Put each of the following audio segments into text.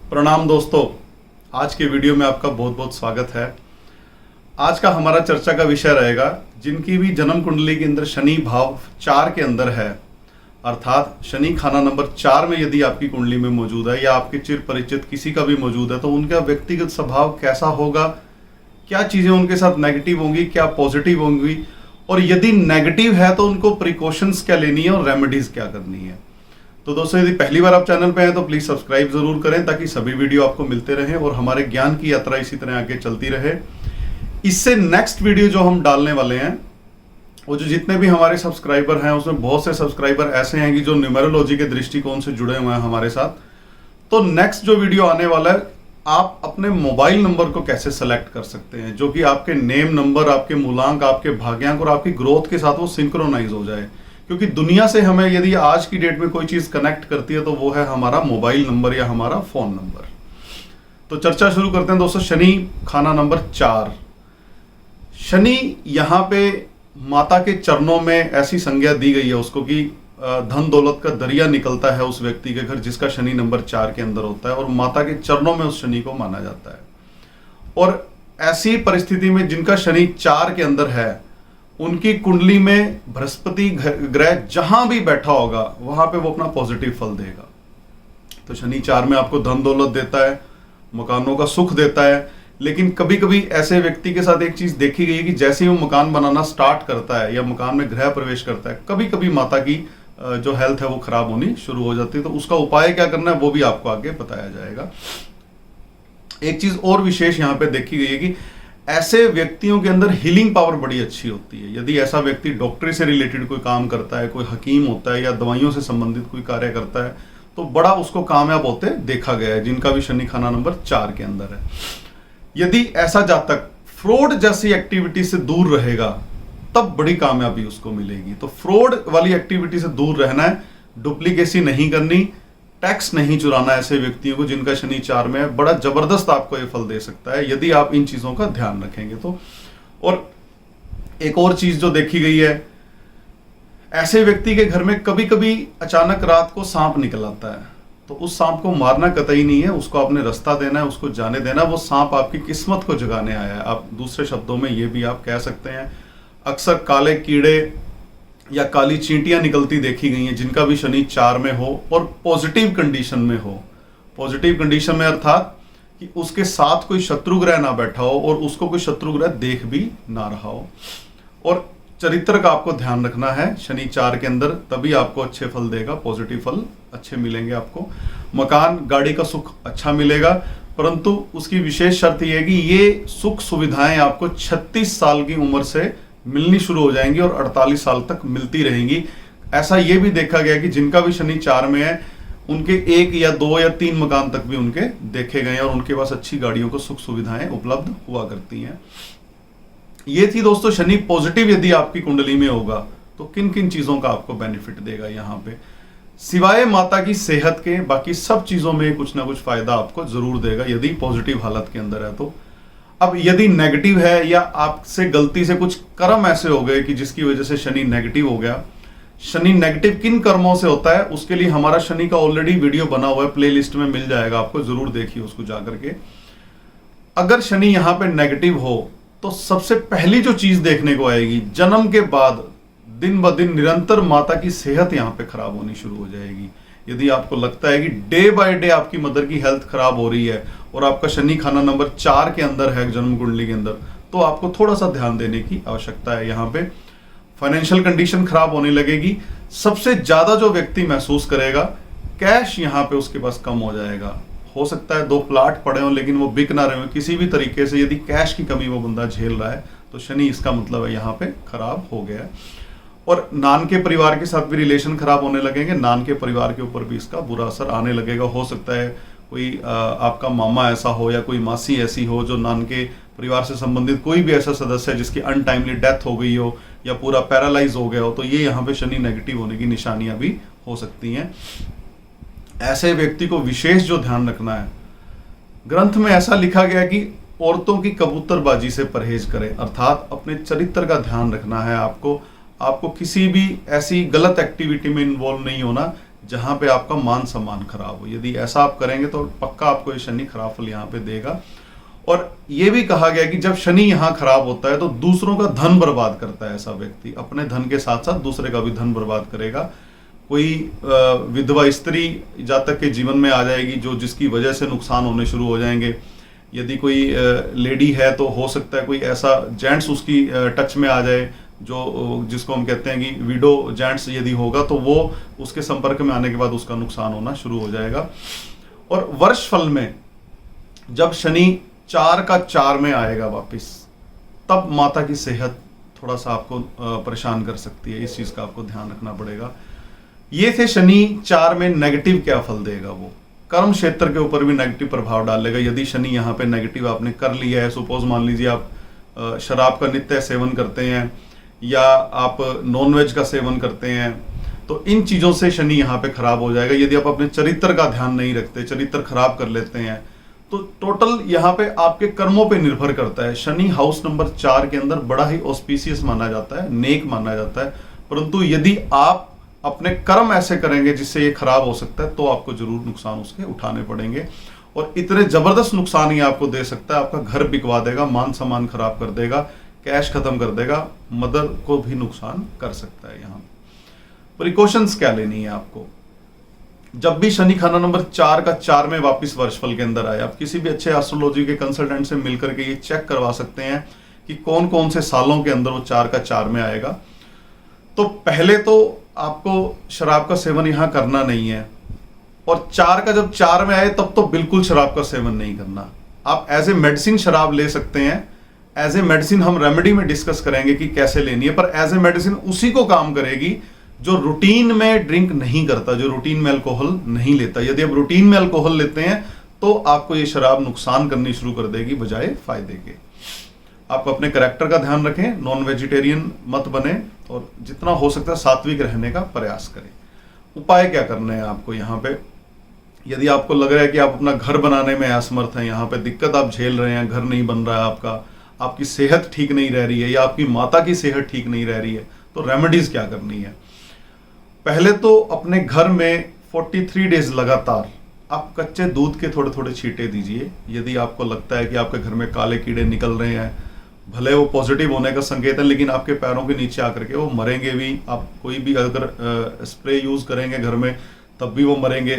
प्रणाम दोस्तों, आज के वीडियो में आपका बहुत बहुत स्वागत है। आज का हमारा चर्चा का विषय रहेगा जिनकी भी जन्म कुंडली के अंदर शनि भाव 4 के अंदर है, अर्थात शनि खाना नंबर 4 में यदि आपकी कुंडली में मौजूद है या आपके चिर परिचित किसी का भी मौजूद है तो उनका व्यक्तिगत स्वभाव कैसा होगा, क्या चीजें उनके साथ नेगेटिव होंगी, क्या पॉजिटिव होंगी, और यदि नेगेटिव है तो उनको प्रिकॉशंस क्या लेनी है और रेमेडीज क्या करनी है। तो दोस्तों, यदि पहली बार आप चैनल पे हैं तो प्लीज सब्सक्राइब जरूर करें ताकि सभी वीडियो आपको मिलते रहें और हमारे ज्ञान की यात्रा इसी तरह आगे चलती रहे। इससे नेक्स्ट वीडियो जो हम डालने वाले हैं, वो जो जितने भी हमारे सब्सक्राइबर हैं उसमें बहुत से सब्सक्राइबर ऐसे हैं कि जो न्यूमेरोलॉजी के दृष्टिकोण से जुड़े हुए हैं हमारे साथ। तो नेक्स्ट जो वीडियो आने वाला है, आप अपने मोबाइल नंबर को कैसे सेलेक्ट कर सकते हैं जो कि आपके नेम नंबर, आपके मूलांक, आपके भाग्यांक और आपकी ग्रोथ के साथ वो सिंक्रोनाइज हो जाए। क्योंकि दुनिया से हमें यदि आज की डेट में कोई चीज कनेक्ट करती है तो वो है हमारा मोबाइल नंबर या हमारा फोन नंबर। तो चर्चा शुरू करते हैं दोस्तों। शनि खाना नंबर 4। शनि यहाँ पे माता के चरणों में ऐसी संज्ञा दी गई है उसको कि धन दौलत का दरिया निकलता है उस व्यक्ति के घर जिसका शनि नंबर 4 के अंदर होता है, और माता के चरणों में उस शनि को माना जाता है। और ऐसी परिस्थिति में जिनका शनि 4 के अंदर है, उनकी कुंडली में बृहस्पति ग्रह जहां भी बैठा होगा वहां पे वो अपना पॉजिटिव फल देगा। तो शनि 4 में आपको धन दौलत देता है, मकानों का सुख देता है। लेकिन कभी कभी ऐसे व्यक्ति के साथ एक चीज देखी गई है कि जैसे ही वो मकान बनाना स्टार्ट करता है या मकान में गृह प्रवेश करता है, कभी कभी माता की जो हेल्थ है वो खराब होनी शुरू हो जाती है। तो उसका उपाय क्या करना है वो भी आपको आगे बताया जाएगा। एक चीज और विशेष यहाँ पे देखी गई है कि ऐसे व्यक्तियों के अंदर हीलिंग पावर बड़ी अच्छी होती है। यदि ऐसा व्यक्ति डॉक्टरी से रिलेटेड कोई काम करता है, कोई हकीम होता है या दवाइयों से संबंधित कोई कार्य करता है, तो बड़ा उसको कामयाब होते देखा गया है जिनका भी शनि खाना नंबर 4 के अंदर है। यदि ऐसा जातक फ्रॉड जैसी एक्टिविटी से दूर रहेगा तब बड़ी कामयाबी उसको मिलेगी। तो फ्रॉड वाली एक्टिविटी से दूर रहना है, डुप्लीकेसी नहीं करनी, टैक्स नहीं चुराना ऐसे व्यक्तियों को जिनका शनि 4 में है। बड़ा जबरदस्त आपको ये फल दे सकता है यदि आप इन चीजों का ध्यान रखेंगे तो। और एक और चीज जो देखी गई है, ऐसे व्यक्ति के घर में कभी कभी अचानक रात को सांप निकल आता है, तो उस सांप को मारना कतई नहीं है, उसको आपने रास्ता देना है, उसको जाने देना। वो सांप आपकी किस्मत को जगाने आया है। आप दूसरे शब्दों में ये भी आप कह सकते हैं। अक्सर काले कीड़े या काली चींटियां निकलती देखी गई हैं जिनका भी शनि 4 में हो और पॉजिटिव कंडीशन में हो। पॉजिटिव कंडीशन में अर्थात कि उसके साथ कोई शत्रु ग्रह ना बैठा हो और उसको कोई शत्रु ग्रह देख भी ना रहा हो। और चरित्र का आपको ध्यान रखना है शनि 4 के अंदर, तभी आपको अच्छे फल देगा, पॉजिटिव फल अच्छे मिलेंगे आपको। मकान गाड़ी का सुख अच्छा मिलेगा, परंतु उसकी विशेष शर्त यह है कि ये सुख सुविधाएं आपको 36 साल की उम्र से मिलनी शुरू हो जाएंगी और 48 साल तक मिलती रहेंगी। ऐसा यह भी देखा गया कि जिनका भी शनि 4 में है उनके 1 या 2 या 3 मकान तक भी उनके देखे गए हैं और उनके पास अच्छी गाड़ियों को सुख सुविधाएं उपलब्ध हुआ करती हैं। ये थी दोस्तों शनि पॉजिटिव यदि आपकी कुंडली में होगा तो किन किन चीजों का आपको बेनिफिट देगा। यहाँ पे सिवाय माता की सेहत के बाकी सब चीजों में कुछ ना कुछ फायदा आपको जरूर देगा यदि पॉजिटिव हालत के अंदर है तो। अब यदि नेगेटिव है या आपसे गलती से कुछ कर्म ऐसे हो गए कि जिसकी वजह से शनि नेगेटिव हो गया, शनि नेगेटिव किन कर्मों से होता है उसके लिए हमारा शनि का ऑलरेडी वीडियो बना हुआ है, प्लेलिस्ट में मिल जाएगा आपको, जरूर देखिए उसको जाकर के। अगर शनि यहां पे नेगेटिव हो तो सबसे पहली जो चीज देखने को आएगी, जन्म के बाद दिन ब दिन निरंतर माता की सेहत यहां पे खराब होनी शुरू हो जाएगी। यदि आपको लगता है कि डे बाय डे आपकी मदर की हेल्थ खराब हो रही है और आपका शनि खाना नंबर 4 के अंदर है जन्म कुंडली के अंदर, तो आपको थोड़ा सा ध्यान देने की आवश्यकता है। यहाँ पे फाइनेंशियल कंडीशन खराब होने लगेगी। सबसे ज्यादा जो व्यक्ति महसूस करेगा, कैश यहाँ पे उसके पास कम हो जाएगा। हो सकता है 2 प्लाट पड़े हो लेकिन वो बिक ना रहे हो, किसी भी तरीके से यदि कैश की कमी वो बंदा झेल रहा है तो शनि इसका मतलब है यहाँ पे खराब हो गया। और नान के परिवार के साथ भी रिलेशन खराब होने लगेंगे, नान के परिवार के ऊपर भी इसका बुरा असर आने लगेगा। हो सकता है कोई आपका मामा ऐसा हो या कोई मासी ऐसी हो जो नान के परिवार से संबंधित कोई भी ऐसा सदस्य है जिसकी अनटाइमली डेथ हो गई हो या पूरा पैरालाइज हो गया हो, तो ये यहाँ पे शनि नेगेटिव होने की निशानियां भी हो सकती हैं। ऐसे व्यक्ति को विशेष जो ध्यान रखना है, ग्रंथ में ऐसा लिखा गया कि औरतों की कबूतरबाजी से परहेज करें, अर्थात अपने चरित्र का ध्यान रखना है आपको किसी भी ऐसी गलत एक्टिविटी में इन्वॉल्व नहीं होना जहां पे आपका मान सम्मान खराब हो। यदि ऐसा आप करेंगे तो पक्का आपको ये शनि खराब फल यहाँ पे देगा। और ये भी कहा गया कि जब शनि यहाँ खराब होता है तो दूसरों का धन बर्बाद करता है ऐसा व्यक्ति, अपने धन के साथ साथ दूसरे का भी धन बर्बाद करेगा। कोई विधवा स्त्री जातक के जीवन में आ जाएगी जो जिसकी वजह से नुकसान होने शुरू हो जाएंगे। यदि कोई लेडी है तो हो सकता है कोई ऐसा जेंट्स उसकी टच में आ जाए जो जिसको हम कहते हैं कि विडो जेंट्स यदि होगा तो वो उसके संपर्क में आने के बाद उसका नुकसान होना शुरू हो जाएगा। और वर्ष फल में जब शनि 4 का 4 में आएगा वापिस, तब माता की सेहत थोड़ा सा आपको परेशान कर सकती है। इस चीज का आपको ध्यान रखना पड़ेगा। ये थे शनि 4 में नेगेटिव क्या फल देगा। वो कर्म क्षेत्र के ऊपर भी नेगेटिव प्रभाव डालेगा। यदि शनि यहाँ पे नेगेटिव आपने कर लिया है, सपोज मान लीजिए आप शराब का नित्य सेवन करते हैं या आप नॉनवेज का सेवन करते हैं, तो इन चीजों से शनि यहाँ पे खराब हो जाएगा। यदि आप अपने चरित्र का ध्यान नहीं रखते, चरित्र खराब कर लेते हैं, तो टोटल यहाँ पे आपके कर्मों पे निर्भर करता है। शनि हाउस नंबर 4 के अंदर बड़ा ही ऑस्पिशियस माना जाता है, नेक माना जाता है, परंतु यदि आप अपने कर्म ऐसे करेंगे जिससे ये खराब हो सकता है तो आपको जरूर नुकसान उसके उठाने पड़ेंगे। और इतने जबरदस्त नुकसान ये आपको दे सकता है, आपका घर बिकवा देगा, मान सम्मान खराब कर देगा, कैश खत्म कर देगा, मदर को भी नुकसान कर सकता है। यहाँ प्रिकॉशंस क्या लेनी है आपको? जब भी शनि खाना नंबर 4 का 4 में वापिस वर्षफल के अंदर आए, आप किसी भी अच्छे एस्ट्रोलॉजी के कंसल्टेंट से मिलकर के ये चेक करवा सकते हैं कि कौन कौन से सालों के अंदर वो 4 का 4 में आएगा। तो पहले तो आपको शराब का सेवन यहां करना नहीं है, और 4 का जब 4 में आए तब तो बिल्कुल शराब का सेवन नहीं करना। आप एज ए मेडिसिन शराब ले सकते हैं, एज ए मेडिसिन हम रेमेडी में डिस्कस करेंगे कि कैसे लेनी है, पर एज ए मेडिसिन उसी को काम करेगी जो रूटीन में ड्रिंक नहीं करता, जो रूटीन में अल्कोहल नहीं लेता। यदि आप रूटीन में अल्कोहल लेते हैं तो आपको ये शराब नुकसान करनी शुरू कर देगी बजाय फायदे के। आप अपने कैरेक्टर का ध्यान रखें, नॉन वेजिटेरियन मत बने, और जितना हो सकता है सात्विक रहने का प्रयास करें। उपाय क्या करने हैं आपको यहाँ पे? यदि आपको लग रहा है कि आप अपना घर बनाने में असमर्थ हैं, यहाँ पे दिक्कत आप झेल रहे हैं, घर नहीं बन रहा है आपका, आपकी सेहत ठीक नहीं रह रही है या आपकी माता की सेहत ठीक नहीं रह रही है, तो रेमेडीज क्या करनी है? पहले तो अपने घर में 43 डेज लगातार आप कच्चे दूध के थोड़े थोड़े छींटे दीजिए। यदि आपको लगता है कि आपके घर में काले कीड़े निकल रहे हैं, भले वो पॉजिटिव होने का संकेत है लेकिन आपके पैरों के नीचे आकर के वो मरेंगे भी। आप कोई भी अगर स्प्रे यूज करेंगे घर में तब भी वो मरेंगे।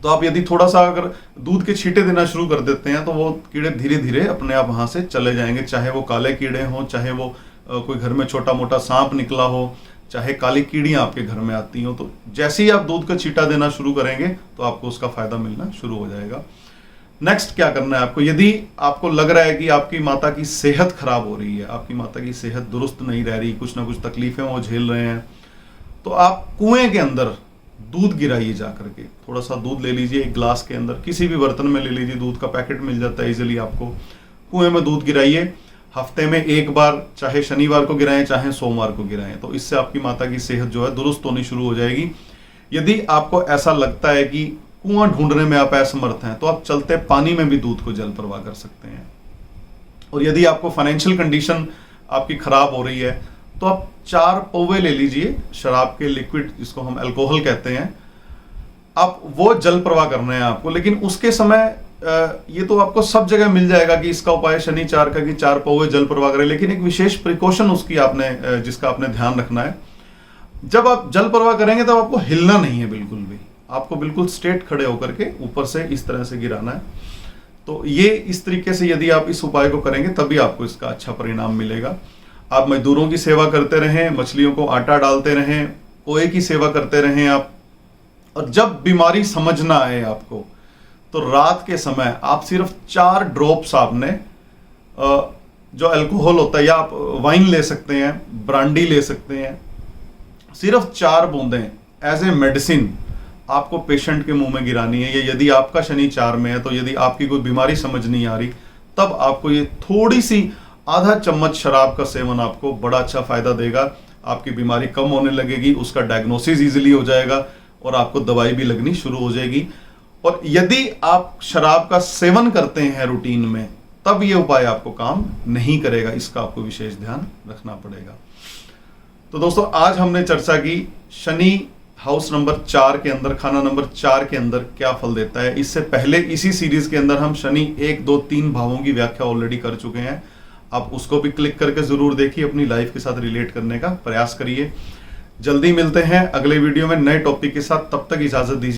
तो आप यदि थोड़ा सा अगर दूध के छींटे देना शुरू कर देते हैं तो वो कीड़े धीरे धीरे अपने आप वहां से चले जाएंगे, चाहे वो काले कीड़े हों, चाहे वो कोई घर में छोटा मोटा सांप निकला हो, चाहे काली कीड़ियां आपके घर में आती हो। तो जैसे ही आप दूध का छींटा देना शुरू करेंगे तो आपको उसका फायदा मिलना शुरू हो जाएगा। नेक्स्ट क्या करना है आपको? यदि आपको लग रहा है कि आपकी माता की सेहत खराब हो रही है, आपकी माता की सेहत दुरुस्त नहीं रह रही, कुछ ना कुछ तकलीफें वो झेल रहे हैं, तो आप कुएं के अंदर दूध गिराइए जाकर के। थोड़ा सा दूध ले लीजिए, एक ग्लास के अंदर किसी भी बर्तन में ले लीजिए, दूध का पैकेट मिल जाता है इजीली आपको। कुएं में दूध गिराइए, हफ्ते में एक बार, चाहे शनिवार को गिराएं चाहे सोमवार को गिराएं, तो इससे आपकी माता की सेहत जो है दुरुस्त होनी शुरू हो जाएगी। यदि आपको ऐसा लगता है कि कुआं ढूंढने में आप असमर्थ हैं तो आप चलते पानी में भी दूध को जल प्रवाह कर सकते हैं। और यदि आपको फाइनेंशियल कंडीशन आपकी खराब हो रही है तो आप 4 पौवे ले लीजिए शराब के, लिक्विड जिसको हम अल्कोहल कहते हैं, आप वो जल प्रवाह करना है आपको। लेकिन उसके समय ये तो आपको सब जगह मिल जाएगा कि इसका उपाय शनि 4 का कि 4 पौवे जल प्रवाह करें, लेकिन एक विशेष प्रिकॉशन उसकी आपने जिसका आपने ध्यान रखना है। जब आप जल प्रवाह करेंगे तब आपको हिलना नहीं है बिल्कुल भी, आपको बिल्कुल स्ट्रेट खड़े होकर के ऊपर से इस तरह से गिराना है। तो ये इस तरीके से यदि आप इस उपाय को करेंगे तभी आपको इसका अच्छा परिणाम मिलेगा। आप मजदूरों की सेवा करते रहें, मछलियों को आटा डालते रहें, कोए की सेवा करते रहें आप। और जब बीमारी समझ ना आए आपको तो रात के समय आप सिर्फ 4 ड्रॉप्स आपने जो अल्कोहल होता है, या आप वाइन ले सकते हैं, ब्रांडी ले सकते हैं, सिर्फ 4 बूंदें एज ए मेडिसिन आपको पेशेंट के मुंह में गिरानी है। यदि आपका शनि 4 में है तो यदि आपकी कोई बीमारी समझ नहीं आ रही तब आपको ये थोड़ी सी आधा चम्मच शराब का सेवन आपको बड़ा अच्छा फायदा देगा। आपकी बीमारी कम होने लगेगी, उसका डायग्नोसिस इजीली हो जाएगा और आपको दवाई भी लगनी शुरू हो जाएगी। और यदि आप शराब का सेवन करते हैं रूटीन में तब ये उपाय आपको काम नहीं करेगा, इसका आपको विशेष ध्यान रखना पड़ेगा। तो दोस्तों आज हमने चर्चा की शनि हाउस नंबर 4 के अंदर, खाना नंबर 4 के अंदर क्या फल देता है। इससे पहले इसी सीरीज के अंदर हम शनि 1, 2, 3 भावों की व्याख्या ऑलरेडी कर चुके हैं। आप उसको भी क्लिक करके जरूर देखिए, अपनी लाइफ के साथ रिलेट करने का प्रयास करिए। जल्दी मिलते हैं अगले वीडियो में नए टॉपिक के साथ, तब तक इजाजत दीजिए।